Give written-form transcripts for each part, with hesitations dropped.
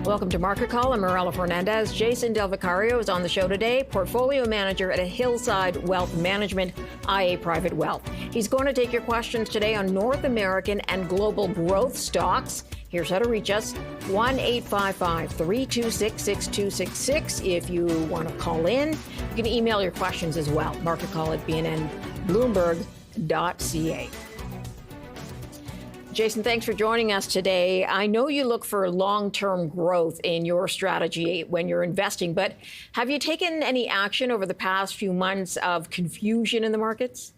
Welcome to Market Call. I'm Morella Fernandez. Jason Del Vicario is on the show today, portfolio manager at a Hillside Wealth Management, IA Private Wealth. He's going to take your questions today on North American and global growth stocks. Here's how to reach us, 1-855-326-6266. If you want to call in, you can email your questions as well, marketcall@bnnbloomberg.ca. Jason, thanks for joining us today. I know you look for long-term growth in your strategy when you're investing, but have you taken any action over the past few months of confusion in the markets?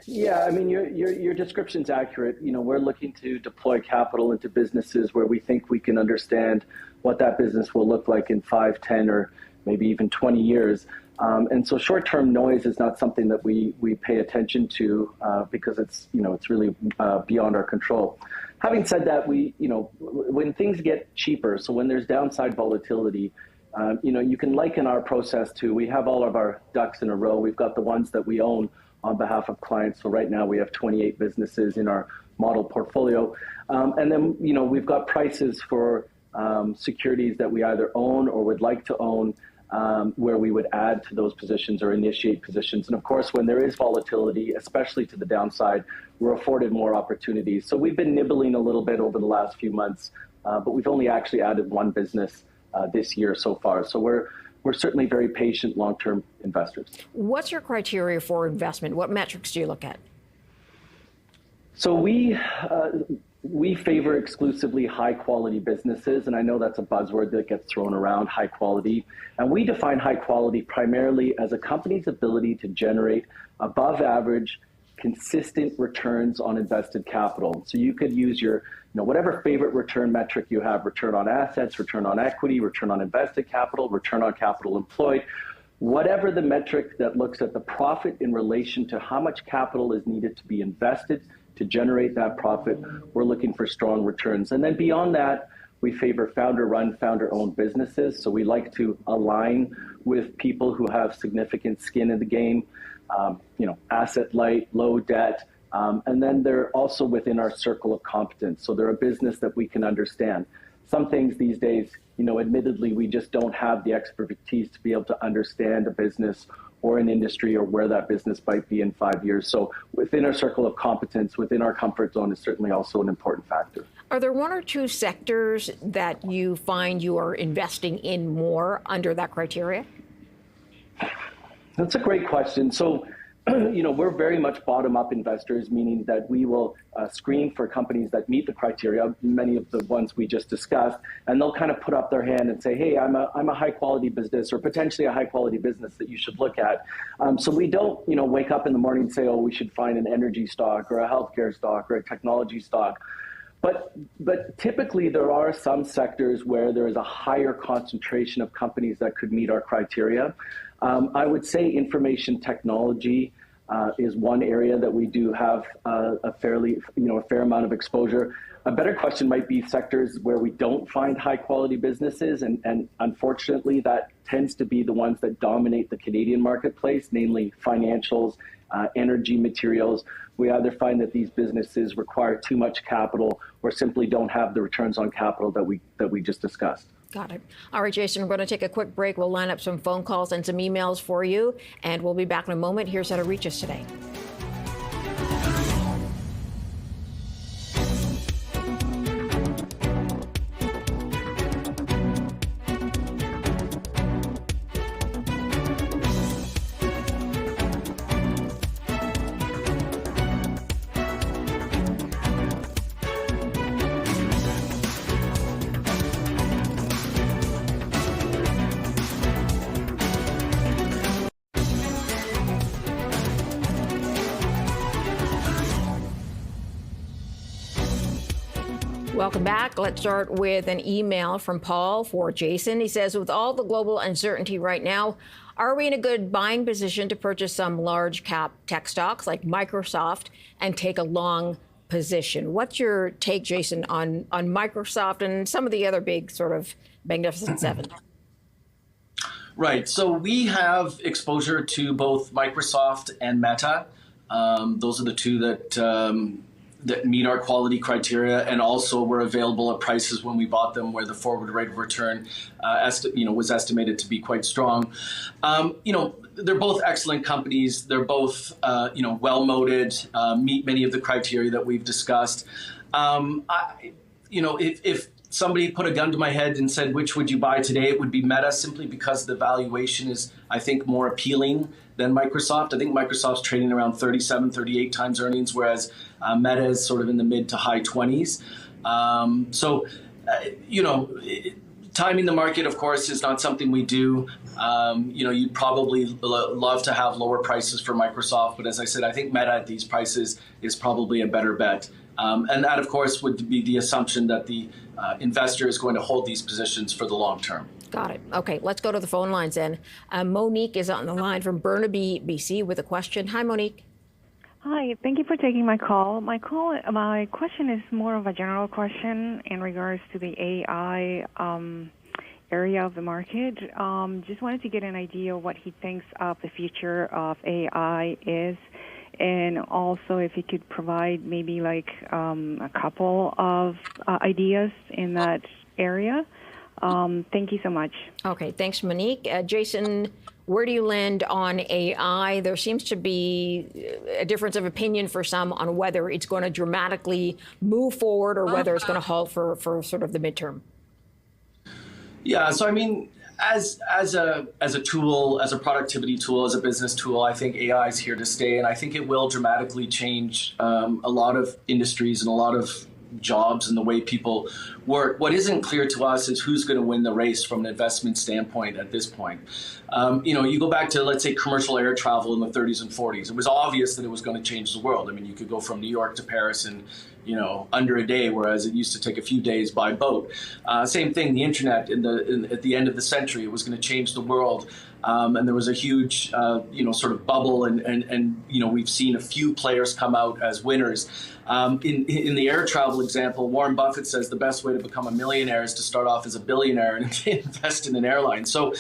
Yeah, I mean, your description's accurate. You know, we're looking to deploy capital into businesses where we think we can understand what that business will look like in 5, 10, or maybe even 20 years. And so short-term noise is not something that we pay attention to because it's really beyond our control. Having said that, when things get cheaper, so when there's downside volatility, you can liken our process to, we have all of our ducks in a row. We've got the ones that we own on behalf of clients. So right now we have 28 businesses in our model portfolio. And then, we've got prices for securities that we either own or would like to own, where we would add to those positions or initiate positions. And of course, when there is volatility, especially to the downside, we're afforded more opportunities. So we've been nibbling a little bit over the last few months, but we've only actually added one business this year so far. So we're certainly very patient long-term investors. What's your criteria for investment? What metrics do you look at? So we favor exclusively high-quality businesses, and I know that's a buzzword that gets thrown around, high quality. And we define high quality primarily as a company's ability to generate above-average, consistent returns on invested capital. So you could use your, whatever favorite return metric you have: return on assets, return on equity, return on invested capital, return on capital employed. Whatever the metric that looks at the profit in relation to how much capital is needed to be invested to generate that profit, we're looking for strong returns. And then beyond that, we favor founder-run, founder-owned businesses. So we like to align with people who have significant skin in the game, asset light, low debt, and then they're also within our circle of competence. So they're a business that we can understand. Some things these days, admittedly, we just don't have the expertise to be able to understand a business or an industry or where that business might be in 5 years. So within our circle of competence, within our comfort zone, is certainly also an important factor. Are there one or two sectors that you find you are investing in more under that criteria? That's a great question. So, we're very much bottom-up investors, meaning that we will screen for companies that meet the criteria, many of the ones we just discussed, and they'll kind of put up their hand and say, hey, I'm a high-quality business, or potentially a high-quality business that you should look at. So we don't, wake up in the morning and say, oh, we should find an energy stock or a healthcare stock or a technology stock. But typically there are some sectors where there is a higher concentration of companies that could meet our criteria. I would say information technology is one area that we do have a fair amount of exposure. A better question might be sectors where we don't find high quality businesses, and unfortunately that tends to be the ones that dominate the Canadian marketplace, namely financials, energy, materials. We either find that these businesses require too much capital or simply don't have the returns on capital that we just discussed. Got it. All right, Jason, we're going to take a quick break. We'll line up some phone calls and some emails for you, and we'll be back in a moment. Here's how to reach us today. Welcome back. Let's start with an email from Paul for Jason. He says, with all the global uncertainty right now, are we in a good buying position to purchase some large cap tech stocks like Microsoft and take a long position? What's your take, Jason, on Microsoft and some of the other big sort of Magnificent Seven? Right. So we have exposure to both Microsoft and Meta. Those are the two that meet our quality criteria, and also were available at prices when we bought them where the forward rate of return was estimated to be quite strong. They're both excellent companies. They're both well-moated, meet many of the criteria that we've discussed. If somebody put a gun to my head and said, which would you buy today, it would be Meta, simply because the valuation is, I think, more appealing than Microsoft. I think Microsoft's trading around 37, 38 times earnings, whereas Meta is sort of in the mid to high 20s. Timing the market, of course, is not something we do. You'd probably love to have lower prices for Microsoft, but as I said, I think Meta at these prices is probably a better bet. And that, of course, would be the assumption that the investor is going to hold these positions for the long term. Got it. Okay, let's go to the phone lines then. Monique is on the line from Burnaby, BC, with a question. Hi, Monique. Hi, thank you for taking my call. My question is more of a general question in regards to the AI area of the market. Just wanted to get an idea of what he thinks of the future of AI is, and also if he could provide maybe like a couple of ideas in that area. Thank you so much. Okay, thanks, Monique. Jason, where do you land on AI? There seems to be a difference of opinion for some on whether it's going to dramatically move forward or whether it's going to halt for sort of the midterm. Yeah, so I mean, as a tool, as a productivity tool, as a business tool, I think AI is here to stay, and I think it will dramatically change a lot of industries and a lot of jobs and the way people work. What isn't clear to us is who's going to win the race from an investment standpoint at this point. You go back to, let's say, commercial air travel in the 30s and 40s. It was obvious that it was going to change the world. I mean, you could go from New York to Paris in under a day, whereas it used to take a few days by boat. Same thing, the internet at the end of the century, it was going to change the world. And there was a huge, sort of bubble, and we've seen a few players come out as winners. In the air travel example, Warren Buffett says the best way to become a millionaire is to start off as a billionaire and invest in an airline. So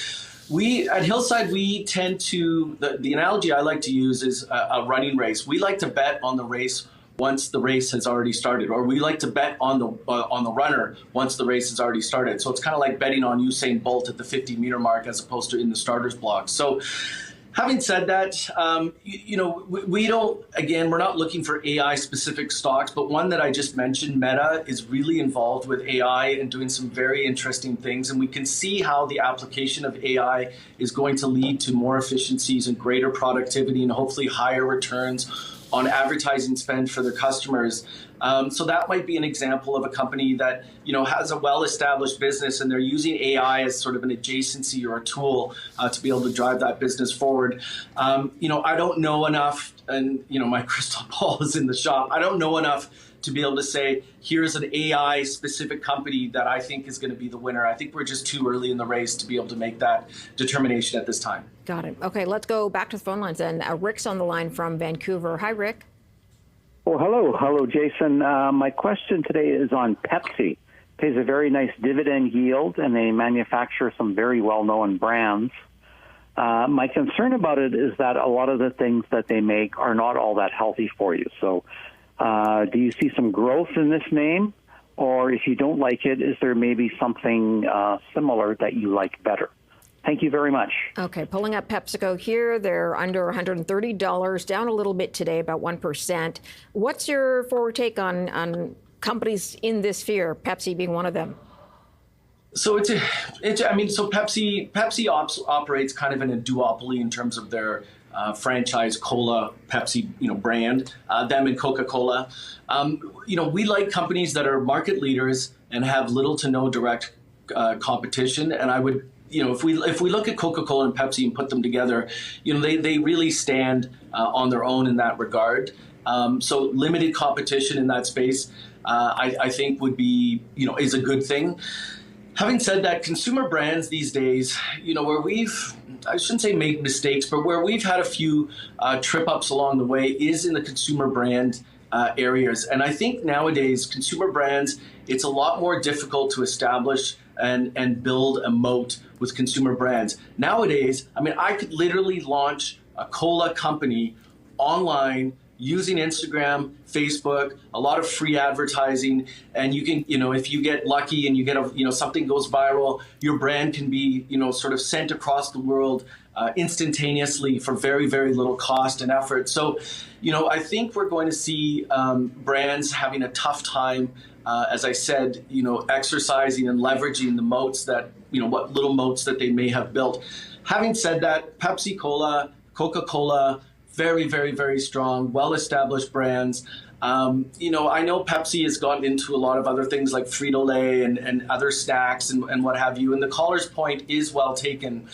we at Hillside, we tend to, the analogy I like to use is a running race. We like to bet on the race once the race has already started, or we like to bet on the runner once the race has already started. So it's kind of like betting on Usain Bolt at the 50-meter mark as opposed to in the starter's block. So having said that, we don't, again, we're not looking for AI-specific stocks, but one that I just mentioned, Meta, is really involved with AI and doing some very interesting things. And we can see how the application of AI is going to lead to more efficiencies and greater productivity and hopefully higher returns on advertising spend for their customers. So that might be an example of a company that has a well-established business, and they're using AI as sort of an adjacency or a tool to be able to drive that business forward. I don't know enough, and my crystal ball is in the shop. I don't know enough to be able to say, here's an AI-specific company that I think is going to be the winner. I think we're just too early in the race to be able to make that determination at this time. Got it. Okay, let's go back to the phone lines then. Rick's on the line from Vancouver. Hi, Rick. Oh, hello. Hello, Jason. My question today is on Pepsi. Pays a very nice dividend yield, and they manufacture some very well-known brands. My concern about it is that a lot of the things that they make are not all that healthy for you. So do you see some growth in this name? Or if you don't like it, is there maybe something similar that you like better? Thank you very much. Okay, pulling up PepsiCo here. They're under $130, down a little bit today, about 1%. What's your forward take on companies in this sphere, Pepsi being one of them? So Pepsi operates kind of in a duopoly in terms of their franchise Cola Pepsi brand, them and Coca-Cola. We like companies that are market leaders and have little to no direct competition. And I would, if we look at Coca-Cola and Pepsi and put them together, they really stand on their own in that regard. So limited competition in that space, I think would be, is a good thing. Having said that, consumer brands these days, where I shouldn't say made mistakes, but where we've had a few trip ups along the way is in the consumer brand areas. And I think nowadays, consumer brands, it's a lot more difficult to establish and build a moat with consumer brands. Nowadays, I could literally launch a cola company online using Instagram, Facebook, a lot of free advertising, and you can, if you get lucky and you get something goes viral, your brand can be, sort of sent across the world instantaneously for very, very little cost and effort. So, I think we're going to see brands having a tough time, as I said, exercising and leveraging the moats that, what little moats that they may have built. Having said that, Pepsi-Cola, Coca-Cola, very, very, very strong, well-established brands. I know Pepsi has gotten into a lot of other things like Frito-Lay and other snacks and what have you. And the caller's point is well taken.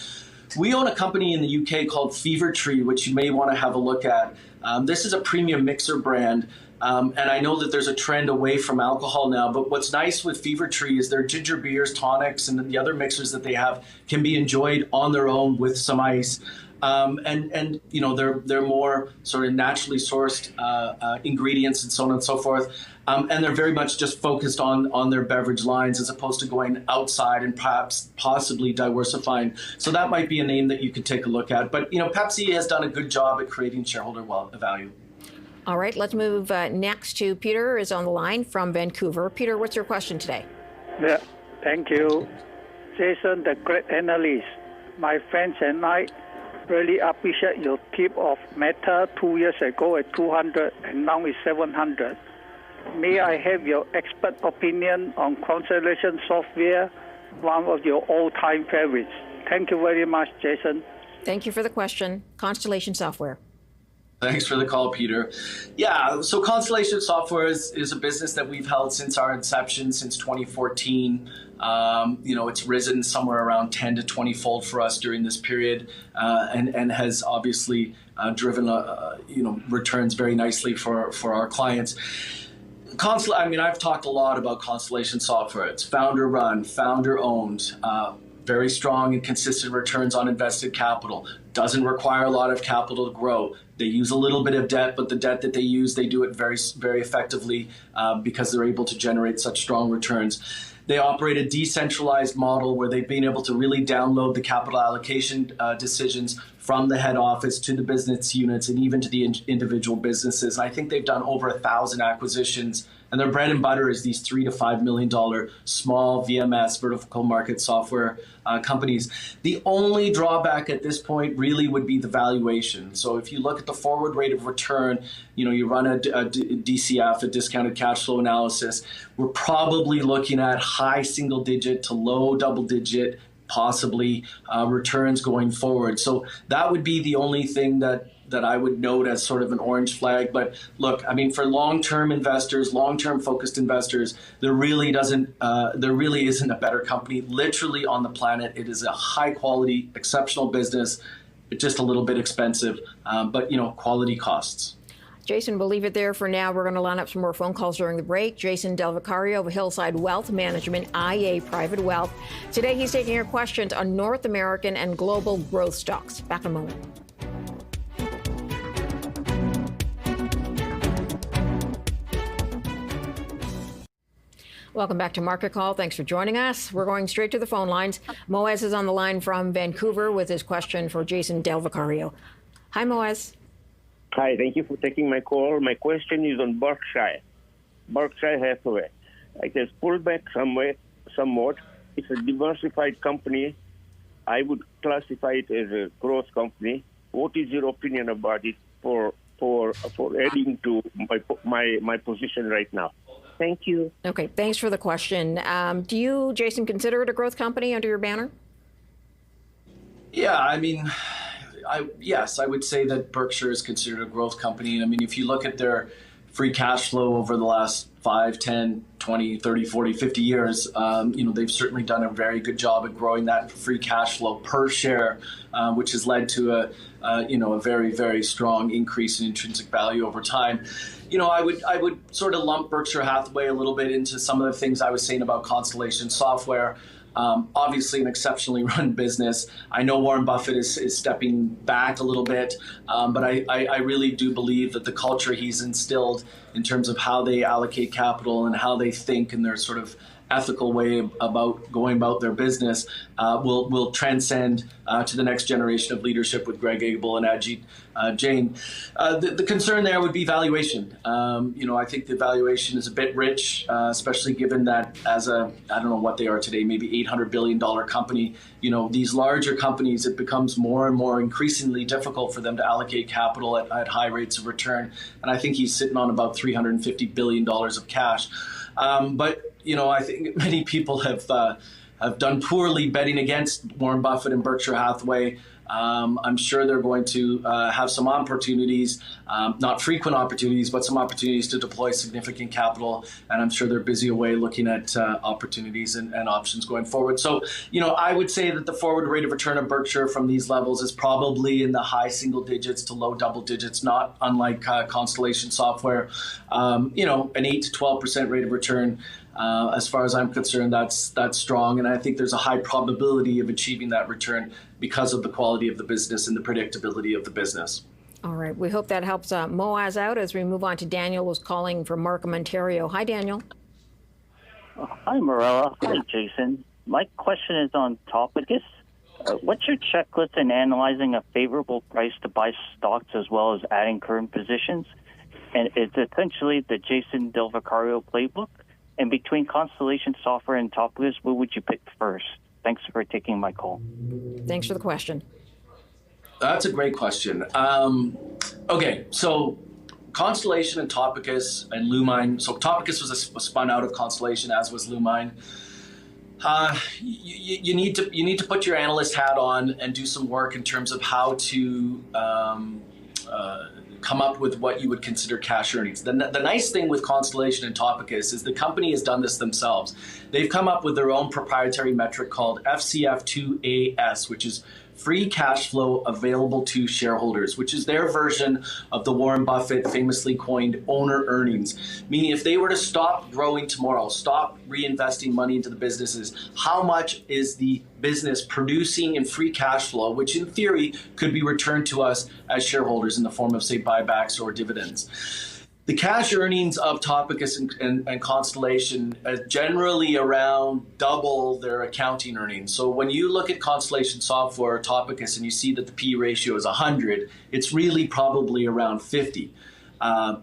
We own a company in the UK called Fever Tree, which you may want to have a look at. This is a premium mixer brand. And I know that there's a trend away from alcohol now, but what's nice with Fever Tree is their ginger beers, tonics, and the other mixers that they have can be enjoyed on their own with some ice. They're more sort of naturally sourced ingredients and so on and so forth. And they're very much just focused on their beverage lines as opposed to going outside and perhaps possibly diversifying. So that might be a name that you could take a look at. But, Pepsi has done a good job at creating shareholder value. All right, let's move next to Peter is on the line from Vancouver. Peter, what's your question today? Yeah, thank you. Jason, the great analyst. My friends and I really appreciate your tip of Meta 2 years ago at 200 and now it's 700. May I have your expert opinion on Constellation Software, one of your all-time favorites? Thank you very much, Jason. Thank you for the question. Constellation Software. Thanks for the call, Peter. Yeah, so Constellation Software is a business that we've held since our inception, since 2014. It's risen somewhere around 10 to 20-fold for us during this period, and has obviously driven returns very nicely for our clients. I've talked a lot about Constellation Software. It's founder-run, founder-owned, very strong and consistent returns on invested capital. Doesn't require a lot of capital to grow. They use a little bit of debt, but the debt that they use, they do it very, very effectively because they're able to generate such strong returns. They operate a decentralized model where they've been able to really download the capital allocation decisions from the head office to the business units and even to the individual businesses. I think they've done over 1,000 acquisitions, and their bread and butter is these $3 to $5 million small VMS, vertical market software companies. The only drawback at this point really would be the valuation. So if you look at the forward rate of return, you run a DCF, a discounted cash flow analysis, we're probably looking at high single digit to low double digit possibly returns going forward. So that would be the only thing that I would note as sort of an orange flag. But look, for long-term investors, long-term focused investors, there really isn't a better company literally on the planet. It is a high quality, exceptional business. It's just a little bit expensive, but quality costs. Jason, we'll leave it there for now. We're going to line up some more phone calls during the break. Jason Del Vicario of Hillside Wealth Management, IA Private Wealth. Today, he's taking your questions on North American and global growth stocks. Back in a moment. Welcome back to Market Call. Thanks for joining us. We're going straight to the phone lines. Moaz is on the line from Vancouver with his question for Jason Del Vicario. Hi, Moaz. Hi, thank you for taking my call. My question is on Berkshire Hathaway. It has pulled back somewhat. It's a diversified company. I would classify it as a growth company. What is your opinion about it for adding to my position right now? Thank you. Okay, thanks for the question. Do you, Jason, consider it a growth company under your banner? Yeah, yes, I would say that Berkshire is considered a growth company. If you look at their free cash flow over the last 5, 10, 20, 30, 40, 50 years, they've certainly done a very good job at growing that free cash flow per share, which has led to a very, very strong increase in intrinsic value over time. I would sort of lump Berkshire Hathaway a little bit into some of the things I was saying about Constellation Software. Obviously an exceptionally run business. I know Warren Buffett is stepping back a little bit, but I really do believe that the culture he's instilled in terms of how they allocate capital and how they think and their sort of ethical way about going about their business will transcend to the next generation of leadership with Greg Abel and Ajit Jain. The concern there would be valuation. I think the valuation is a bit rich, especially given that as I don't know what they are today, maybe $800 billion company, these larger companies, it becomes more and more increasingly difficult for them to allocate capital at high rates of return. And I think he's sitting on about $350 billion of cash. But I think many people have done poorly betting against Warren Buffett and Berkshire Hathaway. I'm sure they're going to have some opportunities, not frequent opportunities, but some opportunities to deploy significant capital. And I'm sure they're busy away looking at opportunities and options going forward. So, I would say that the forward rate of return of Berkshire from these levels is probably in the high single digits to low double digits, not unlike Constellation Software. An 8 to 12% rate of return. As far as I'm concerned, that's strong, and I think there's a high probability of achieving that return because of the quality of the business and the predictability of the business. All right. We hope that helps Moaz out as we move on to Daniel, who's calling from Markham, Ontario. Hi, Daniel. Hi, Marella. Hi, Jason. My question is on Topicus. What's your checklist in analyzing a favorable price to buy stocks as well as adding current positions? And it's essentially the Jason Del Vicario playbook. And between Constellation Software and Topicus, what would you pick first? Thanks for taking my call. Thanks for the question. That's a great question. Okay, so Constellation and Topicus and Lumine. So Topicus was spun out of Constellation, as was Lumine. You need to put your analyst hat on and do some work in terms of how to come up with what you would consider cash earnings. The nice thing with Constellation and Topicus is the company has done this themselves. They've come up with their own proprietary metric called FCF2AS, which is free cash flow available to shareholders, which is their version of the Warren Buffett famously coined owner earnings. Meaning if they were to stop growing tomorrow, stop reinvesting money into the businesses, how much is the business producing in free cash flow, which in theory could be returned to us as shareholders in the form of, say, buybacks or dividends. The cash earnings of Topicus and Constellation are generally around double their accounting earnings. So when you look at Constellation Software or Topicus and you see that the P ratio is 100, it's really probably around 50.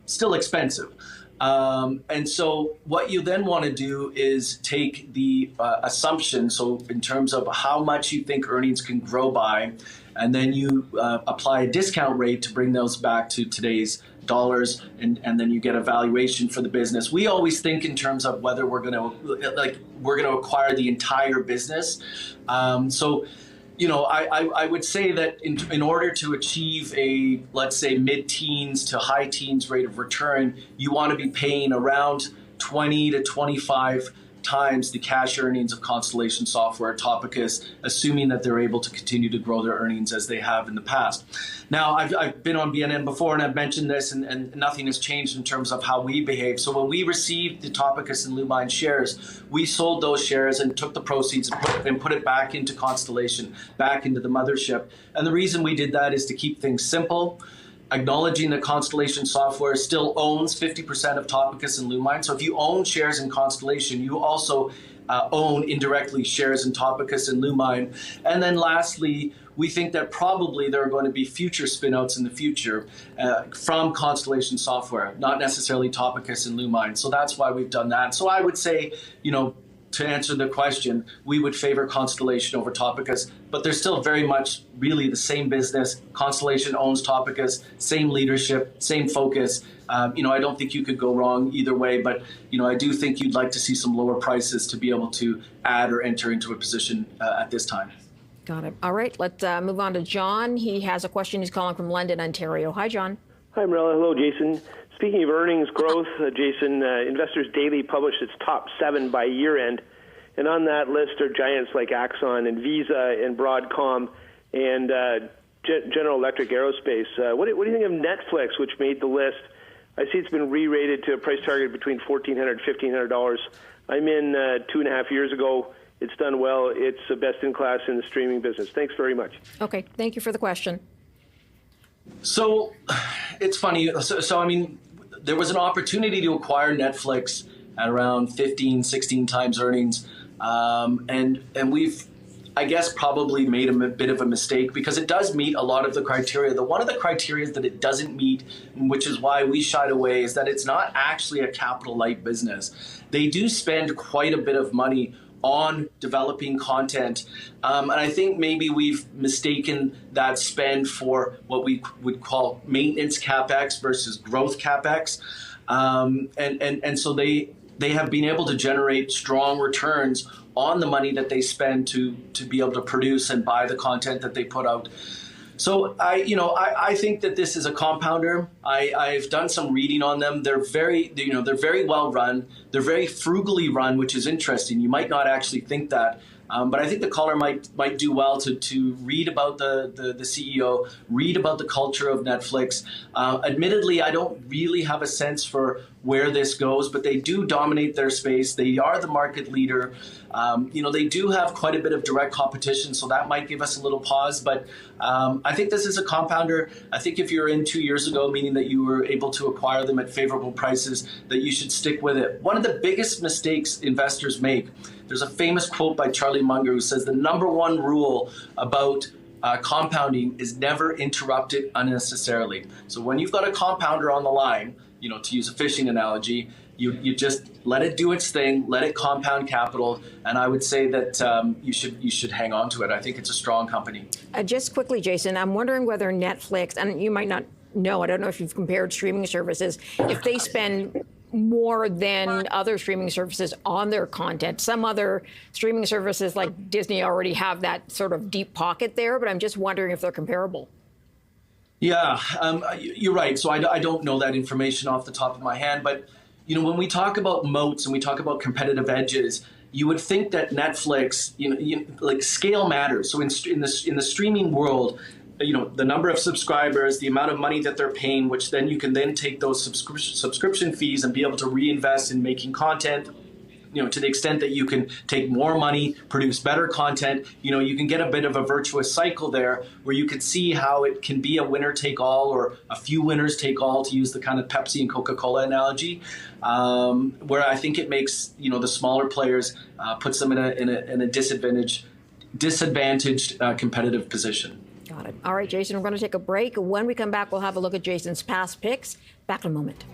Still expensive. And so what you then want to do is take the assumption, so in terms of how much you think earnings can grow by, and then you apply a discount rate to bring those back to today's dollars, and then you get a valuation for the business. We always think in terms of whether we're going to acquire the entire business. I would say that in order to achieve a, let's say, mid-teens to high teens rate of return, you want to be paying around 20 to 25 times the cash earnings of Constellation Software, Topicus, assuming that they're able to continue to grow their earnings as they have in the past. Now, I've been on BNN before, and I've mentioned this, and nothing has changed in terms of how we behave. So when we received the Topicus and Lumine shares, we sold those shares and took the proceeds and put it back into Constellation, back into the mothership. And the reason we did that is to keep things simple, acknowledging that Constellation Software still owns 50% of Topicus and Lumine. So if you own shares in Constellation, you also own indirectly shares in Topicus and Lumine. And then lastly, we think that probably there are going to be future spinouts in the future from Constellation Software, not necessarily Topicus and Lumine. So that's why we've done that. So I would say, to answer the question, we would favor Constellation over Topicus, but they're still very much really the same business. Constellation owns Topicus, same leadership, same focus. I don't think you could go wrong either way, but I do think you'd like to see some lower prices to be able to add or enter into a position at this time. Got it. All right, let's move on to John. He has a question. He's calling from London, Ontario. Hi, John. Hi, Marilla. Hello, Jason. Speaking of earnings growth, Jason, Investors Daily published its top 7 by year-end, and on that list are giants like Axon and Visa and Broadcom and General Electric Aerospace. What do you think of Netflix, which made the list? I see it's been re-rated to a price target between $1,400 and $1,500. I'm in 2.5 years ago. It's done well. It's the best in class in the streaming business. Thanks very much. Okay, thank you for the question. So it's funny. So I mean, there was an opportunity to acquire Netflix at around 15, 16 times earnings. And we've, I guess, probably made a bit of a mistake because it does meet a lot of the criteria. One of the criteria that it doesn't meet, which is why we shied away, is that it's not actually a capital light business. They do spend quite a bit of money on developing content. And I think maybe we've mistaken that spend for what we would call maintenance CapEx versus growth CapEx. And so they have been able to generate strong returns on the money that they spend to be able to produce and buy the content that they put out. So I think that this is a compounder. I've done some reading on them. They're very well run. They're very frugally run, which is interesting. You might not actually think that. But I think the caller might do well to read about the CEO, read about the culture of Netflix. Admittedly, I don't really have a sense for where this goes, but they do dominate their space. They are the market leader. They do have quite a bit of direct competition, so that might give us a little pause. But I think this is a compounder. I think if you're in 2 years ago, meaning that you were able to acquire them at favorable prices, that you should stick with it. One of the biggest mistakes investors make, there's a famous quote by Charlie Munger who says the number one rule about compounding is never interrupt it unnecessarily. So when you've got a compounder on the line, to use a fishing analogy, you just let it do its thing, let it compound capital, and I would say that you should hang on to it. I think it's a strong company. Just quickly, Jason, I'm wondering whether Netflix, and you might not know, I don't know if you've compared streaming services, if they spend more than other streaming services on their content. Some other streaming services like Disney already have that sort of deep pocket there, but I'm just wondering if they're comparable. Yeah, you're right. So I don't know that information off the top of my hand, but when we talk about moats and we talk about competitive edges, you would think that Netflix, like scale matters. So in the streaming world, the number of subscribers, the amount of money that they're paying, which then you can then take those subscription fees and be able to reinvest in making content, to the extent that you can take more money, produce better content, you can get a bit of a virtuous cycle there where you can see how it can be a winner take all or a few winners take all, to use the kind of Pepsi and Coca-Cola analogy, where I think it makes, the smaller players, puts them in a disadvantaged competitive position. Got it. All right, Jason, we're going to take a break. When we come back, we'll have a look at Jason's past picks. Back in a moment.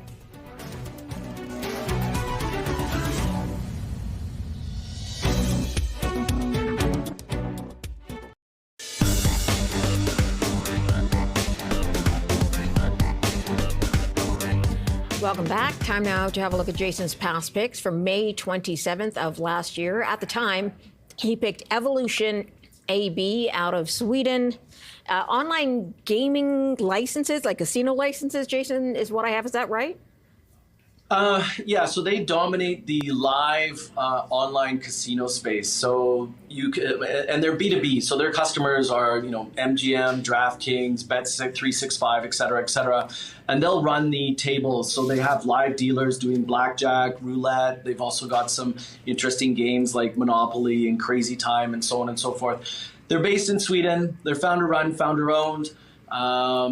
Welcome back. Time now to have a look at Jason's past picks from May 27th of last year. At the time, he picked Evolution AB out of Sweden. Online gaming licenses, like casino licenses, Jason, is what I have. Is that right? Yeah, so they dominate the live online casino space. So and they're B2B. So their customers are, MGM, DraftKings, Bet365, et cetera, and they'll run the tables. So they have live dealers doing blackjack, roulette. They've also got some interesting games like Monopoly and Crazy Time and so on and so forth. They're based in Sweden. They're founder-run, founder-owned.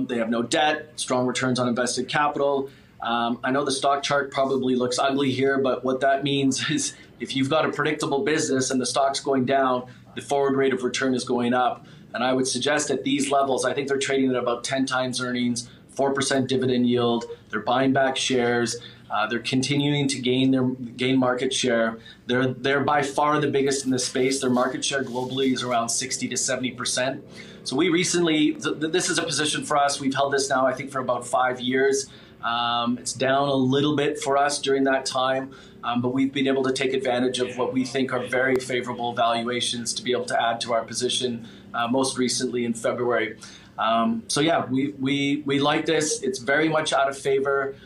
They have no debt, strong returns on invested capital. I know the stock chart probably looks ugly here, but what that means is if you've got a predictable business and the stock's going down, the forward rate of return is going up. And I would suggest at these levels, I think they're trading at about 10 times earnings, 4% dividend yield. They're buying back shares. They're continuing to gain market share. They're by far the biggest in the space. Their market share globally is around 60 to 70%. So we recently, this is a position for us. We've held this now, I think, for about 5 years. It's down a little bit for us during that time, but we've been able to take advantage of what we think are very favorable valuations to be able to add to our position, most recently in February. So yeah, we like this. It's very much out of favor,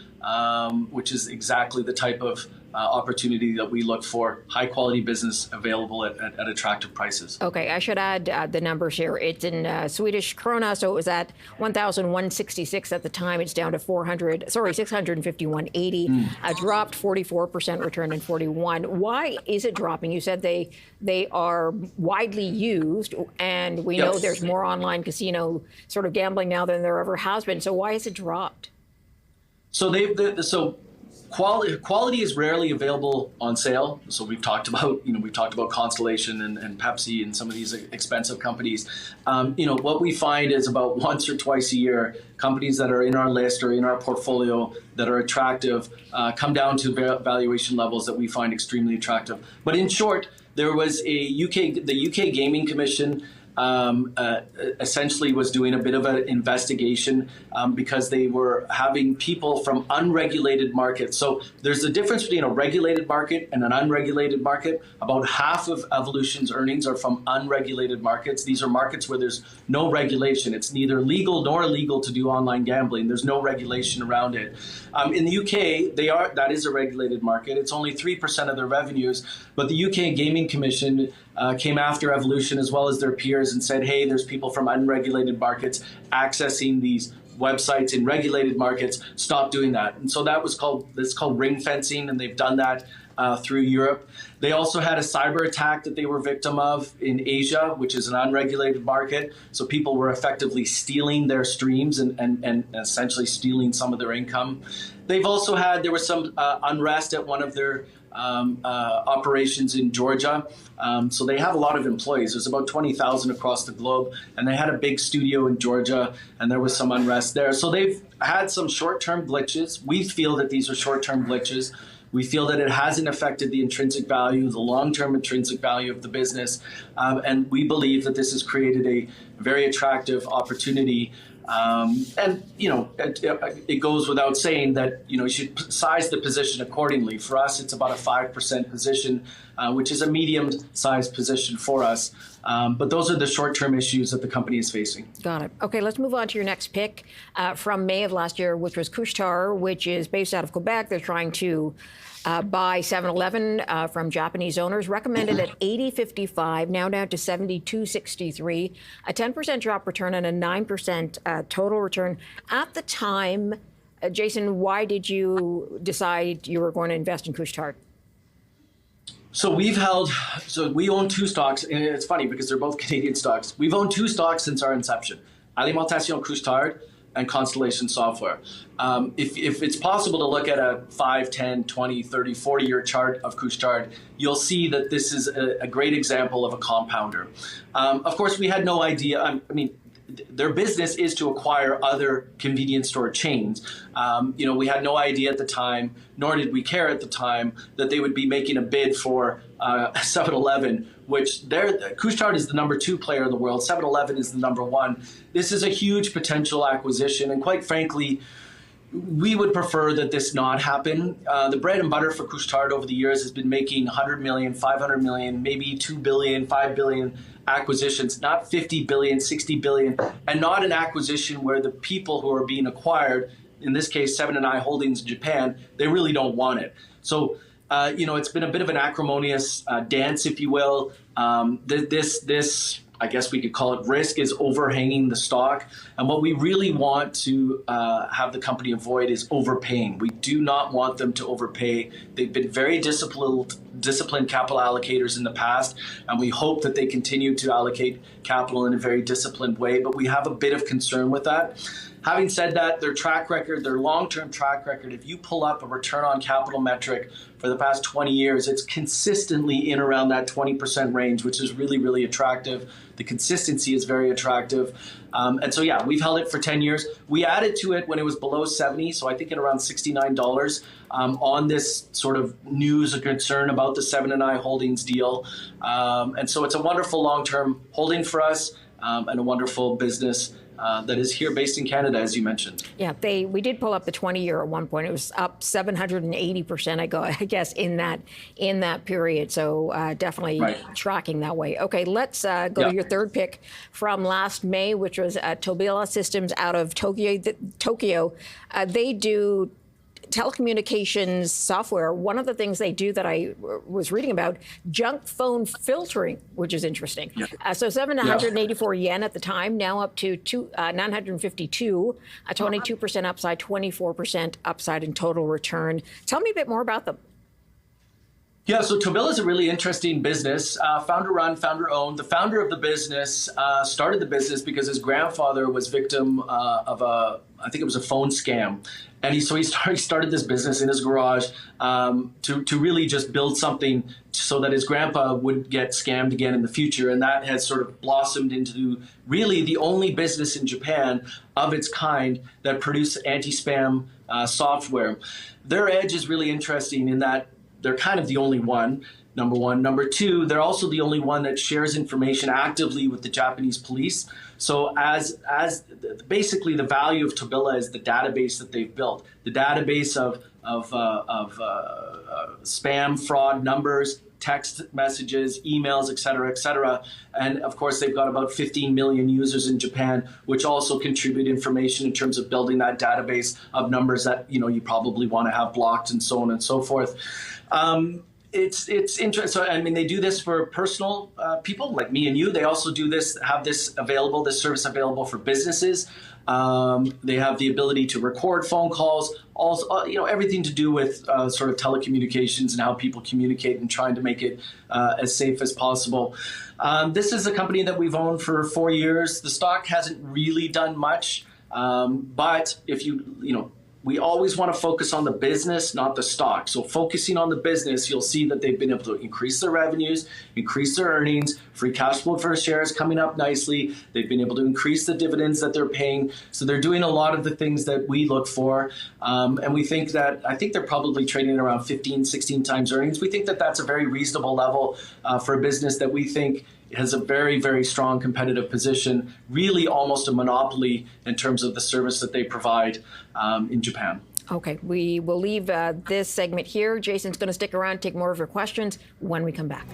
which is exactly the type of opportunity that we look for. High quality business available at attractive prices. Okay, I should add the numbers here. It's in Swedish krona, so it was at 1,166 at the time. It's down to 651.80. Dropped 44% return in 41. Why is it dropping? You said they are widely used, and we know there's more online casino sort of gambling now than there ever has been. So why has it dropped? So quality is rarely available on sale. So we've talked about Constellation and Pepsi and some of these expensive companies. What we find is about once or twice a year, companies that are in our list or in our portfolio that are attractive come down to valuation levels that we find extremely attractive. But in short, there was the UK Gaming Commission essentially was doing a bit of an investigation because they were having people from unregulated markets. So there's a difference between a regulated market and an unregulated market. About half of Evolution's earnings are from unregulated markets. These are markets where there's no regulation. It's neither legal nor illegal to do online gambling. There's no regulation around it. In the UK, that is a regulated market. It's only 3% of their revenues, but the UK Gaming Commission came after Evolution as well as their peers and said, hey, there's people from unregulated markets accessing these websites in regulated markets. Stop doing that. And so it's called ring fencing, and they've done that through Europe. They also had a cyber attack that they were victim of in Asia, which is an unregulated market. So people were effectively stealing their streams and essentially stealing some of their income. There was some unrest at one of their operations in Georgia. So they have a lot of employees. There's about 20,000 across the globe, and they had a big studio in Georgia, and there was some unrest there. So they've had some short-term glitches. We feel that these are short-term glitches. We feel that it hasn't affected the intrinsic value, the long-term intrinsic value of the business, and we believe that this has created a very attractive opportunity. It goes without saying that you should size the position accordingly. For us, it's about a 5% position, which is a medium-sized position for us. But those are the short-term issues that the company is facing. Got it. Okay, let's move on to your next pick from May of last year, which was Couche-Tard, which is based out of Quebec. They're trying to buy 7-Eleven from Japanese owners, recommended at 80.55, now down to 72.63, a 10% drop return and a 9% total return. At the time, Jason, why did you decide you were going to invest in Couche-Tard? So we own two stocks, and it's funny because they're both Canadian stocks. We've owned two stocks since our inception, Alimentation Couche-Tard and Constellation Software. If it's possible to look at a 5, 10, 20, 30, 40-year chart of Couche-Tard, you'll see that this is a great example of a compounder. Of course, we had no idea. Their business is to acquire other convenience store chains. We had no idea at the time, nor did we care at the time, that they would be making a bid for 7-Eleven, which Couche-Tard is the number 2 player in the world. 7-Eleven is the number 1. This is a huge potential acquisition, and quite frankly, we would prefer that this not happen. The bread and butter for Couche-Tard over the years has been making 100 million, 500 million, maybe 2 billion, 5 billion acquisitions, not 50 billion, 60 billion, and not an acquisition where the people who are being acquired, in this case, Seven & I Holdings in Japan, they really don't want it. So, it's been a bit of an acrimonious dance, if you will. This I guess we could call it risk, is overhanging the stock. And what we really want to have the company avoid is overpaying. We do not want them to overpay. They've been very disciplined capital allocators in the past, and we hope that they continue to allocate capital in a very disciplined way, but we have a bit of concern with that. Having said that, their track record, their long-term track record, if you pull up a return on capital metric for the past 20 years, it's consistently in around that 20% range, which is really, really attractive. The consistency is very attractive. And so, yeah, we've held it for 10 years. We added to it when it was below 70, so I think at around $69 on this sort of news or concern about the Seven & I Holdings deal. And so it's a wonderful long-term holding for us and a wonderful business that is here based in Canada, as you mentioned. Yeah, we did pull up the 20-year at one point. It was up 780%, I guess, in that period. So definitely tracking that way. Okay, let's go to your third pick from last May, which was Tobila Systems out of Tokyo. They do telecommunications software. One of the things they do that I was reading about, junk phone filtering, which is interesting. So 784 yen at the time, now up to 952, a 22% upside, 24% upside in total return. Tell me a bit more about them. Yeah, so Tobila is a really interesting business, founder-run, founder-owned. The founder of the business started the business because his grandfather was victim of I think it was a phone scam. And he started this business in his garage to really just build something so that his grandpa would get scammed again in the future. And that has sort of blossomed into really the only business in Japan of its kind that produces anti-spam software. Their edge is really interesting in that they're kind of the only one, number one. Number two, they're also the only one that shares information actively with the Japanese police. So as basically the value of Tobila is the database that they've built, the database of spam, fraud numbers, text messages, emails, et cetera, et cetera. And of course, they've got about 15 million users in Japan, which also contribute information in terms of building that database of numbers that you probably want to have blocked and so on and so forth. It's interesting. So, I mean, they do this for personal people like me and you. They also do this, have this service available for businesses. They have the ability to record phone calls, also, everything to do with sort of telecommunications and how people communicate and trying to make it as safe as possible. This is a company that we've owned for 4 years. The stock hasn't really done much, but if we always want to focus on the business, not the stock. So focusing on the business, you'll see that they've been able to increase their revenues, increase their earnings, free cash flow per share is coming up nicely. They've been able to increase the dividends that they're paying. So they're doing a lot of the things that we look for. And we think that, I think they're probably trading around 15, 16 times earnings. We think that that's a very reasonable level for a business that we think has a very, very strong competitive position, really almost a monopoly in terms of the service that they provide in Japan. Okay, we will leave this segment here. Jason's going to stick around, take more of your questions when we come back.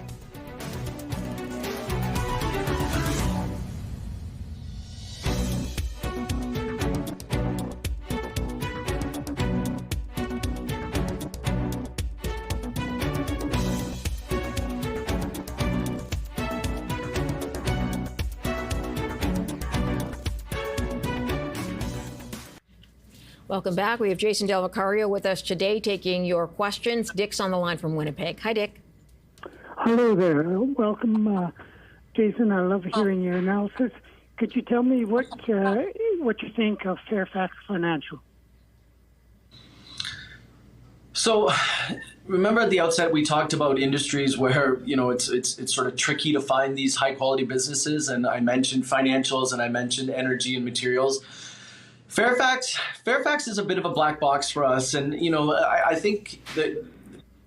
Welcome back. We have Jason Del Vicario with us today taking your questions. Dick's on the line from Winnipeg. Hi, Dick. Hello there. Welcome, Jason. I love hearing your analysis. Could you tell me what you think of Fairfax Financial? So remember at the outset, we talked about industries where, it's sort of tricky to find these high quality businesses. And I mentioned financials and I mentioned energy and materials. Fairfax is a bit of a black box for us. And, I think that,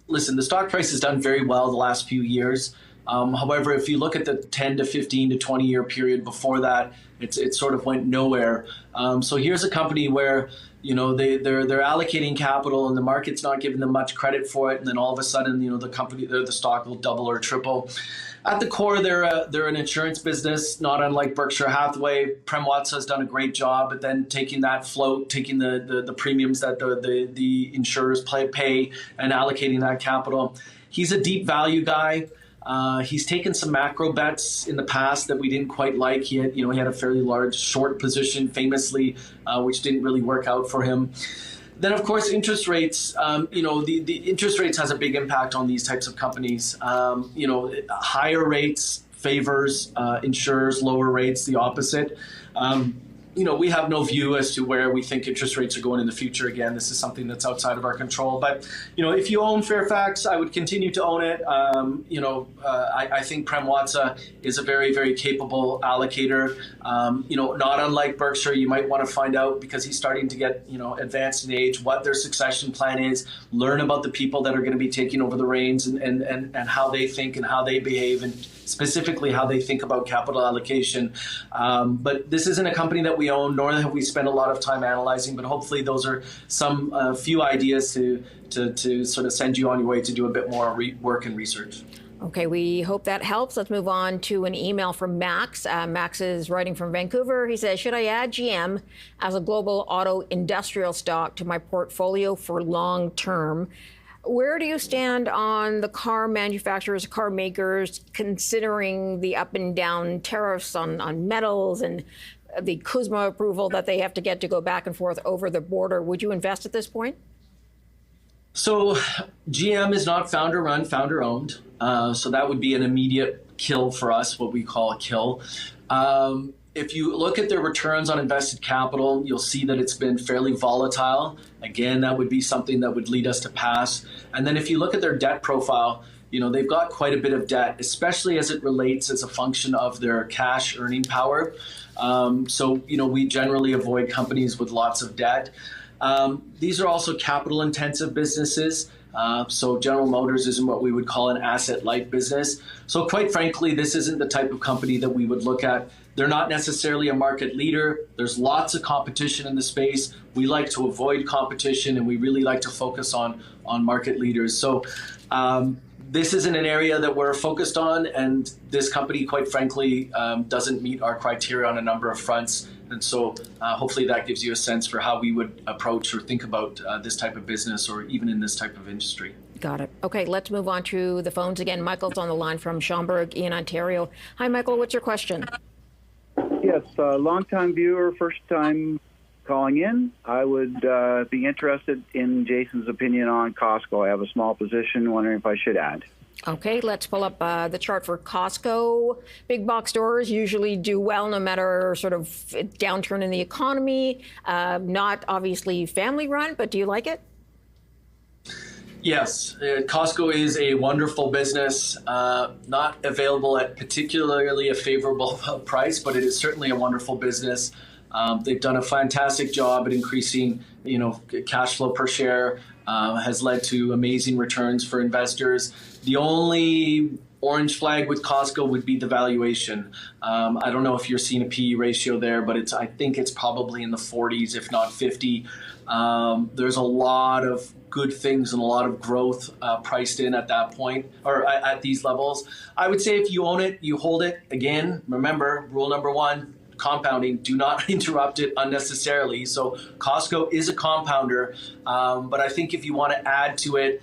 listen, the stock price has done very well the last few years. However, if you look at the 10 to 15 to 20 year period before that, it sort of went nowhere. So here's a company where, they're allocating capital and the market's not giving them much credit for it. And then all of a sudden, the stock will double or triple. At the core, they're an insurance business, not unlike Berkshire Hathaway. Prem Watsa has done a great job at then taking that float, taking the premiums that the insurers pay and allocating that capital. He's a deep value guy. He's taken some macro bets in the past that we didn't quite like. He had a fairly large short position famously, which didn't really work out for him. Then, of course, interest rates, the interest rates has a big impact on these types of companies. Higher rates favors insurers, lower rates, the opposite. We have no view as to where we think interest rates are going in the future. Again, this is something that's outside of our control. But, if you own Fairfax, I would continue to own it. I think Prem Watsa is a very, very capable allocator. Not unlike Berkshire, you might want to find out, because he's starting to get, advanced in age, what their succession plan is, learn about the people that are going to be taking over the reins and how they think and how they behave, and specifically how they think about capital allocation. But this isn't a company that we own, nor have we spent a lot of time analyzing, but hopefully those are some few ideas to sort of send you on your way to do a bit more work and research. Okay, we hope that helps. Let's move on to an email from Max. Max is writing from Vancouver. He says, should I add GM as a global auto industrial stock to my portfolio for long term? Where do you stand on the car manufacturers, car makers, considering the up and down tariffs on metals and the CUSMA approval that they have to get to go back and forth over the border? Would you invest at this point? So GM is not founder run, founder owned. So that would be an immediate kill for us, what we call a kill. If you look at their returns on invested capital, you'll see that it's been fairly volatile. Again, that would be something that would lead us to pass. And then if you look at their debt profile, they've got quite a bit of debt, especially as it relates as a function of their cash earning power. So we generally avoid companies with lots of debt. These are also capital intensive businesses. So General Motors isn't what we would call an asset light business. So quite frankly, this isn't the type of company that we would look at. They're not necessarily a market leader. There's lots of competition in the space. We like to avoid competition, and we really like to focus on market leaders. So this isn't an area that we're focused on, and this company, quite frankly, doesn't meet our criteria on a number of fronts. And so hopefully that gives you a sense for how we would approach or think about this type of business, or even in this type of industry. Got it. Okay, let's move on to the phones again. Michael's on the line from Schaumburg in Ontario. Hi, Michael. What's your question? Yes, long-time viewer, first-time calling in. I would be interested in Jason's opinion on Costco. I have a small position, wondering if I should add. Okay, let's pull up the chart for Costco. Big box stores usually do well no matter sort of downturn in the economy. Not obviously family run, but do you like it? Yes, Costco is a wonderful business, not available at particularly a favorable price, but it is certainly a wonderful business. They've done a fantastic job at increasing, cash flow per share, has led to amazing returns for investors. The only orange flag with Costco would be the valuation. I don't know if you're seeing a PE ratio there, but I think it's probably in the 40s, if not 50. There's a lot of good things and a lot of growth priced in at that point, or at these levels. I would say if you own it, you hold it. Again, remember, rule number one, compounding, do not interrupt it unnecessarily. So Costco is a compounder, but I think if you want to add to it,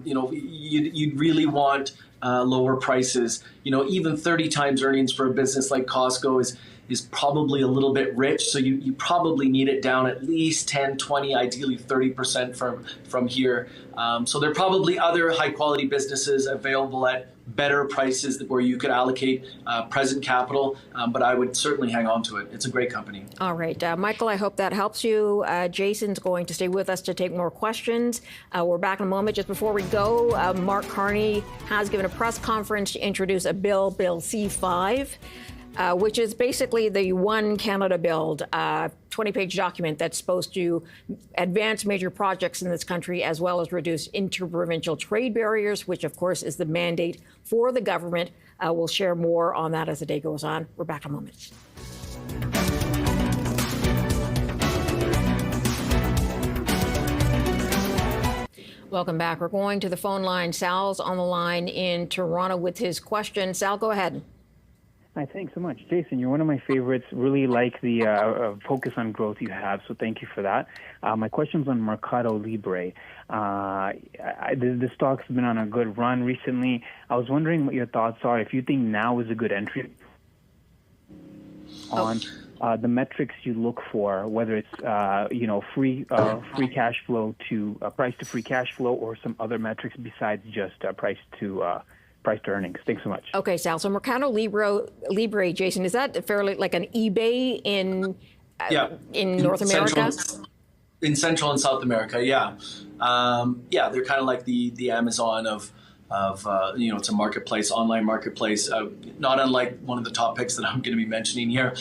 you'd really want lower prices. Even 30 times earnings for a business like Costco is probably a little bit rich. So you probably need it down at least 10, 20, ideally 30% from here. So there are probably other high quality businesses available at better prices where you could allocate present capital, but I would certainly hang on to it. It's a great company. All right. Michael, I hope that helps you. Jason's going to stay with us to take more questions. We're back in a moment. Just before we go, Mark Carney has given a press conference to introduce a bill C5, which is basically the One Canada Build, 20-page document that's supposed to advance major projects in this country, as well as reduce interprovincial trade barriers, which, of course, is the mandate for the government. We'll share more on that as the day goes on. We're back in a moment. Welcome back. We're going to the phone line. Sal's on the line in Toronto with his question. Sal, go ahead. Hi, thanks so much. Jason, you're one of my favorites. Really like the focus on growth you have, so thank you for that. My question's on MercadoLibre. The stock's been on a good run recently. I was wondering what your thoughts are, if you think now is a good entry on the metrics you look for, whether it's free cash flow to price to free cash flow, or some other metrics besides just price to earnings. Thanks so much. Okay, Sal. So MercadoLibre, Jason, is that fairly like an eBay in North America? In Central and South America, yeah. They're kind of like the Amazon of it's a marketplace, online marketplace, not unlike one of the top picks that I'm going to be mentioning here.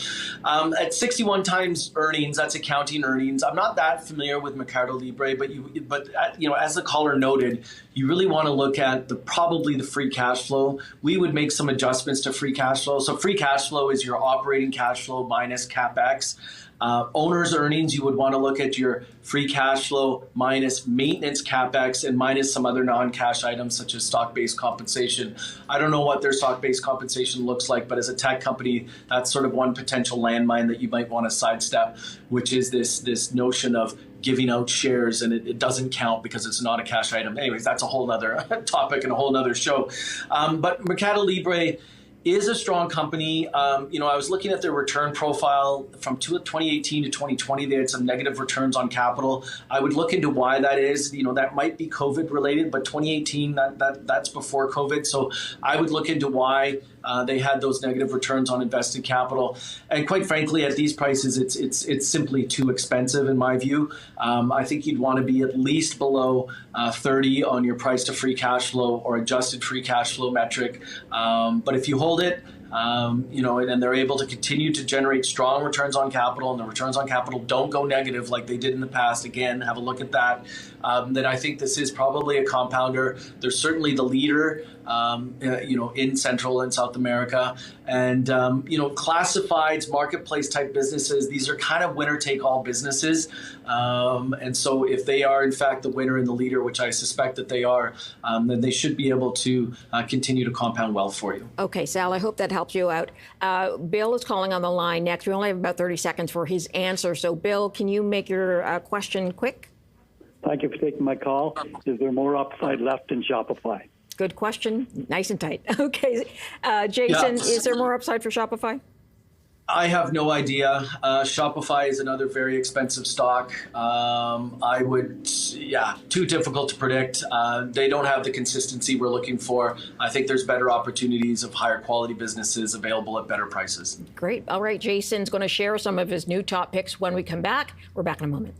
At 61 times earnings, that's accounting earnings. I'm not that familiar with MercadoLibre, but as the caller noted, you really want to look at probably the free cash flow. We would make some adjustments to free cash flow. So free cash flow is your operating cash flow minus CapEx. Owner's earnings, you would want to look at your free cash flow minus maintenance CapEx and minus some other non-cash items such as stock-based compensation. I don't know what their stock-based compensation looks like, but as a tech company, that's sort of one potential landmine that you might want to sidestep, which is this notion of giving out shares, and it doesn't count because it's not a cash item. Anyways, that's a whole other topic and a whole other show. But MercadoLibre is a strong company. I was looking at their return profile from 2018 to 2020. They had some negative returns on capital. I would look into why that is. That might be COVID related, but 2018, that's before COVID. So I would look into why they had those negative returns on invested capital. And quite frankly, at these prices, it's simply too expensive in my view. I think you'd want to be at least below 30 on your price to free cash flow or adjusted free cash flow metric. But if you hold it, and they're able to continue to generate strong returns on capital, and the returns on capital don't go negative like they did in the past. Again, have a look at that. Then I think this is probably a compounder. They're certainly the leader, in Central and South America. And, classifieds, marketplace type businesses, these are kind of winner take all businesses. And so if they are in fact the winner and the leader, which I suspect that they are, then they should be able to continue to compound wealth for you. Okay, Sal, I hope that helps you out. Bill is calling on the line next. We only have about 30 seconds for his answer. So, Bill, can you make your question quick? Thank you for taking my call. Is there more upside left in Shopify? Good question. Nice and tight. Okay. Jason, is there more upside for Shopify? I have no idea. Shopify is another very expensive stock. Too difficult to predict. They don't have the consistency we're looking for. I think there's better opportunities of higher quality businesses available at better prices. Great. All right. Jason's going to share some of his new top picks when we come back. We're back in a moment.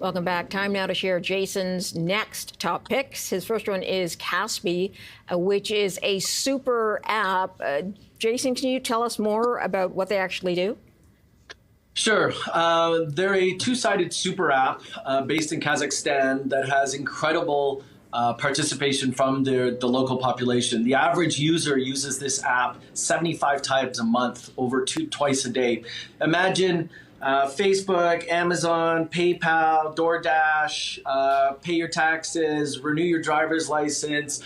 Welcome back. Time now to share Jason's next top picks. His first one is Kaspi, which is a super app. Jason, can you tell us more about what they actually do? Sure. They're a two-sided super app based in Kazakhstan that has incredible participation from the local population. The average user uses this app 75 times a month, over twice a day. Imagine Facebook, Amazon, PayPal, DoorDash, pay your taxes, renew your driver's license,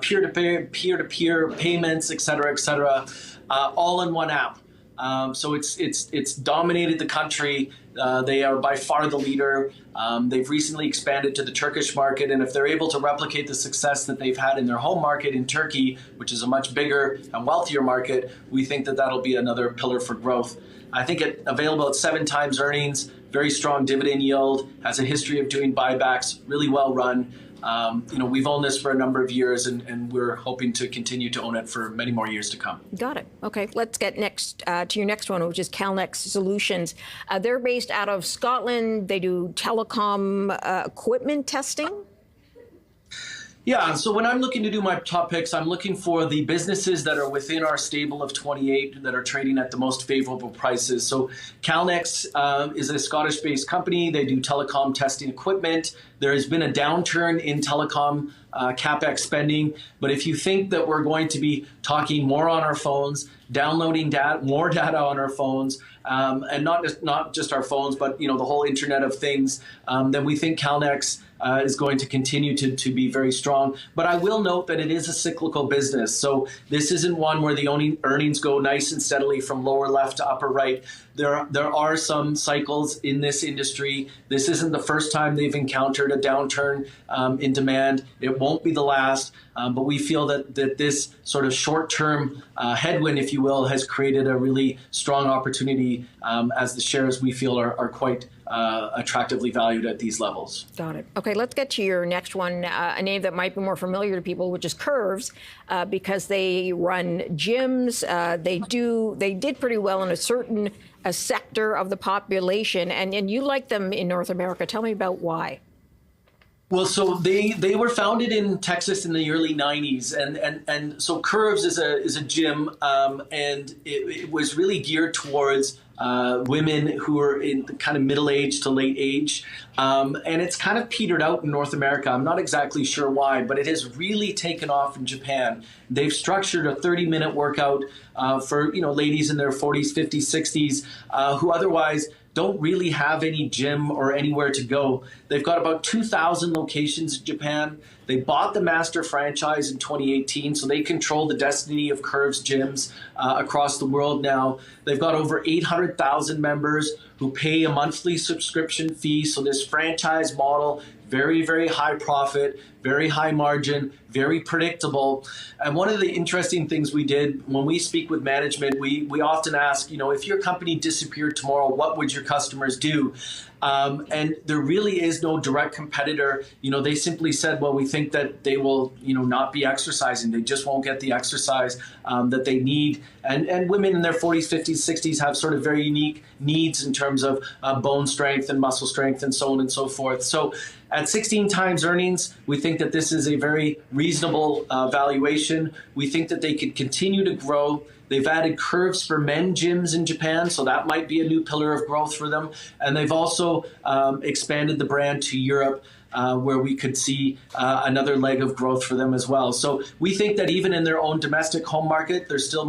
peer-to-peer payments, et cetera, all in one app. So it's dominated the country. They are by far the leader. They've recently expanded to the Turkish market, and if they're able to replicate the success that they've had in their home market in Turkey, which is a much bigger and wealthier market, we think that that'll be another pillar for growth. I think it available at 7 times earnings, very strong dividend yield, has a history of doing buybacks, really well run. We've owned this for a number of years, and we're hoping to continue to own it for many more years to come. Got it. Okay, let's get next to your next one, which is Calnex Solutions. They're based out of Scotland. They do telecom equipment testing. Yeah, so when I'm looking to do my top picks, I'm looking for the businesses that are within our stable of 28 that are trading at the most favorable prices. So Calnex is a Scottish-based company. They do telecom testing equipment. There has been a downturn in telecom CapEx spending, but if you think that we're going to be talking more on our phones, downloading more data on our phones, and not just our phones, but the whole Internet of Things, then we think Calnex is going to continue to be very strong. But I will note that it is a cyclical business. So this isn't one where the earnings go nice and steadily from lower left to upper right. There are some cycles in this industry. This isn't the first time they've encountered a downturn in demand. It won't be the last. But we feel that this sort of short-term headwind, if you will, has created a really strong opportunity as the shares we feel are quite attractively valued at these levels. Got it. Okay, let's get to your next one, a name that might be more familiar to people, which is Curves, because they run gyms. They did pretty well in a certain sector of the population, and you like them in North America. Tell me about why. Well, so they were founded in Texas in the early 90s, and so Curves is a gym, and it was really geared towards women who are in kind of middle age to late age, and it's kind of petered out in North America. I'm not exactly sure why, but it has really taken off in Japan. They've structured a 30-minute workout for ladies in their 40s, 50s, 60s who otherwise don't really have any gym or anywhere to go. They've got about 2,000 locations in Japan. They bought the master franchise in 2018, so they control the destiny of Curve's gyms across the world now. They've got over 800,000 members who pay a monthly subscription fee. So this franchise model, very, very high profit, very high margin, very predictable. And one of the interesting things we did when we speak with management, we often ask, if your company disappeared tomorrow, what would your customers do? And there really is no direct competitor. They simply said, well, we think that they will, not be exercising. They just won't get the exercise that they need. And women in their 40s, 50s, 60s have sort of very unique needs in terms of bone strength and muscle strength and so on and so forth. So at 16 times earnings, we think that this is a very reasonable valuation. We think that they could continue to grow. They've added Curves for Men gyms in Japan, so that might be a new pillar of growth for them. And they've also expanded the brand to Europe, where we could see another leg of growth for them as well. So we think that even in their own domestic home market, there's still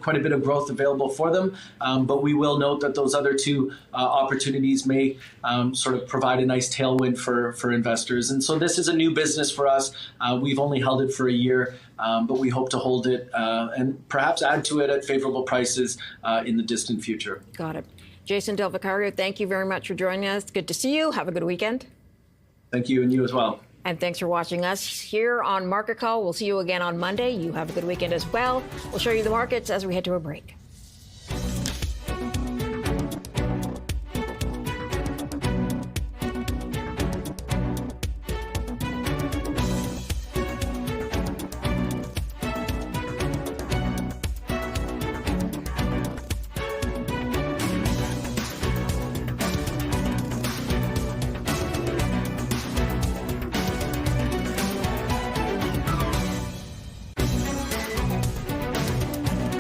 quite a bit of growth available for them. But we will note that those other two opportunities may sort of provide a nice tailwind for investors. And so this is a new business for us. We've only held it for a year, but we hope to hold it and perhaps add to it at favorable prices in the distant future. Got it. Jason Del Vicario, thank you very much for joining us. Good to see you. Have a good weekend. Thank you, and you as well. And thanks for watching us here on Market Call. We'll see you again on Monday. You have a good weekend as well. We'll show you the markets as we head to a break.